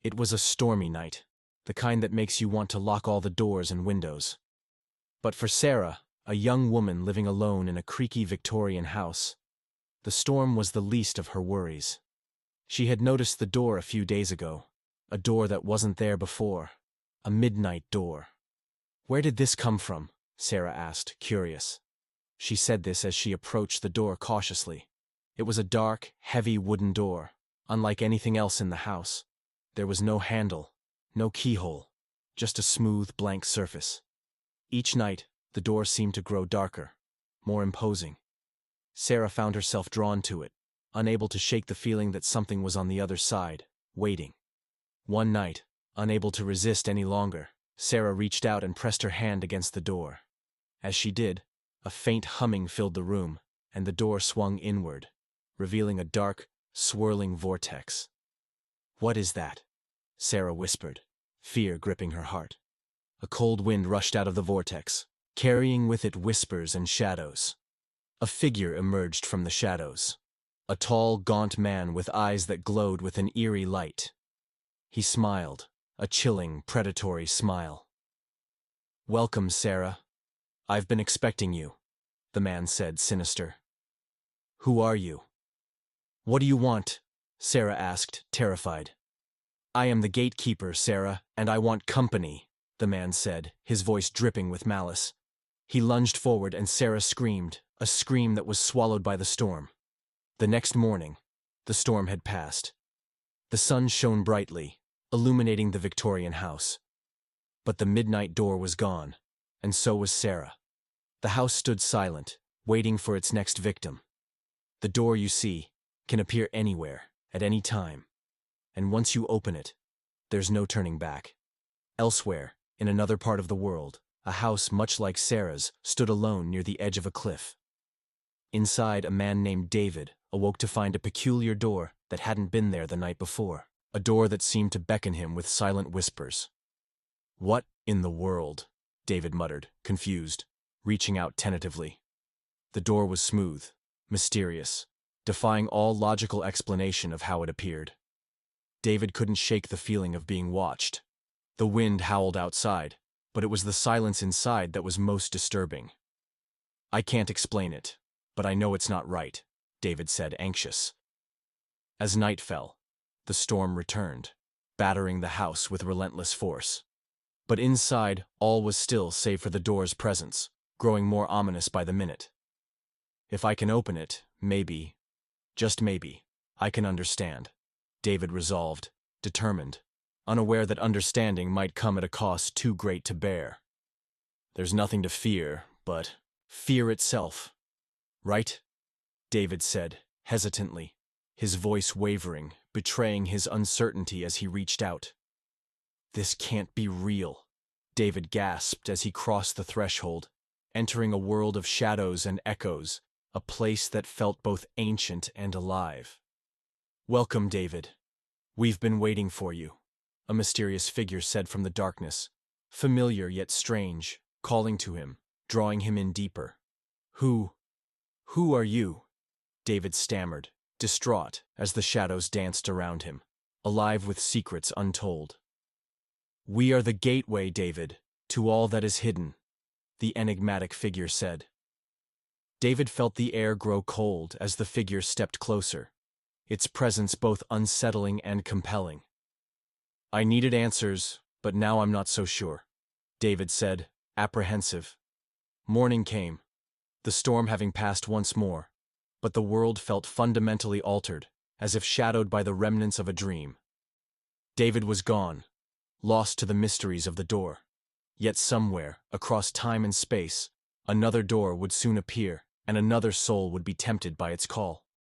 It was a stormy night, the kind that makes you want to lock all the doors and windows. But for Sarah, a young woman living alone in a creaky Victorian house, the storm was the least of her worries. She had noticed the door a few days ago, a door that wasn't there before, a midnight door. "Where did this come from?" Sarah asked, curious. She said this as she approached the door cautiously. It was a dark, heavy wooden door, unlike anything else in the house. There was no handle, no keyhole, just a smooth, blank surface. Each night, the door seemed to grow darker, more imposing. Sarah found herself drawn to it, unable to shake the feeling that something was on the other side, waiting. One night, unable to resist any longer, Sarah reached out and pressed her hand against the door. As she did, a faint humming filled the room, and the door swung inward, revealing a dark, swirling vortex. "What is that?" Sarah whispered, fear gripping her heart. A cold wind rushed out of the vortex, carrying with it whispers and shadows. A figure emerged from the shadows. A tall, gaunt man with eyes that glowed with an eerie light. He smiled, a chilling, predatory smile. "Welcome, Sarah. I've been expecting you," the man said, sinister. "Who are you?" "What do you want?" Sarah asked, terrified. "I am the gatekeeper, Sarah, and I want company," the man said, his voice dripping with malice. He lunged forward and Sarah screamed, a scream that was swallowed by the storm. The next morning, the storm had passed. The sun shone brightly, illuminating the Victorian house. But the midnight door was gone, and so was Sarah. The house stood silent, waiting for its next victim. The door, you see, can appear anywhere, at any time. And once you open it, there's no turning back. Elsewhere, in another part of the world, a house much like Sarah's stood alone near the edge of a cliff. Inside, a man named David awoke to find a peculiar door that hadn't been there the night before, a door that seemed to beckon him with silent whispers. "What in the world?" David muttered, confused, reaching out tentatively. The door was smooth, mysterious, defying all logical explanation of how it appeared. David couldn't shake the feeling of being watched. The wind howled outside, but it was the silence inside that was most disturbing. "I can't explain it, but I know it's not right," David said, anxious. As night fell, the storm returned, battering the house with relentless force. But inside, all was still save for the door's presence, growing more ominous by the minute. "If I can open it, maybe, just maybe, I can understand," David resolved, determined, unaware that understanding might come at a cost too great to bear. "There's nothing to fear, but fear itself, right?" David said, hesitantly, his voice wavering, betraying his uncertainty as he reached out. "This can't be real," David gasped as he crossed the threshold, entering a world of shadows and echoes, a place that felt both ancient and alive. "Welcome, David. We've been waiting for you," a mysterious figure said from the darkness, familiar yet strange, calling to him, drawing him in deeper. Who are you?" David stammered, distraught as the shadows danced around him, alive with secrets untold. "We are the gateway, David, to all that is hidden," the enigmatic figure said. David felt the air grow cold as the figure stepped closer, its presence both unsettling and compelling. "I needed answers, but now I'm not so sure," David said, apprehensive. Morning came, the storm having passed once more, but the world felt fundamentally altered, as if shadowed by the remnants of a dream. David was gone, lost to the mysteries of the door. Yet somewhere, across time and space, another door would soon appear, and another soul would be tempted by its call.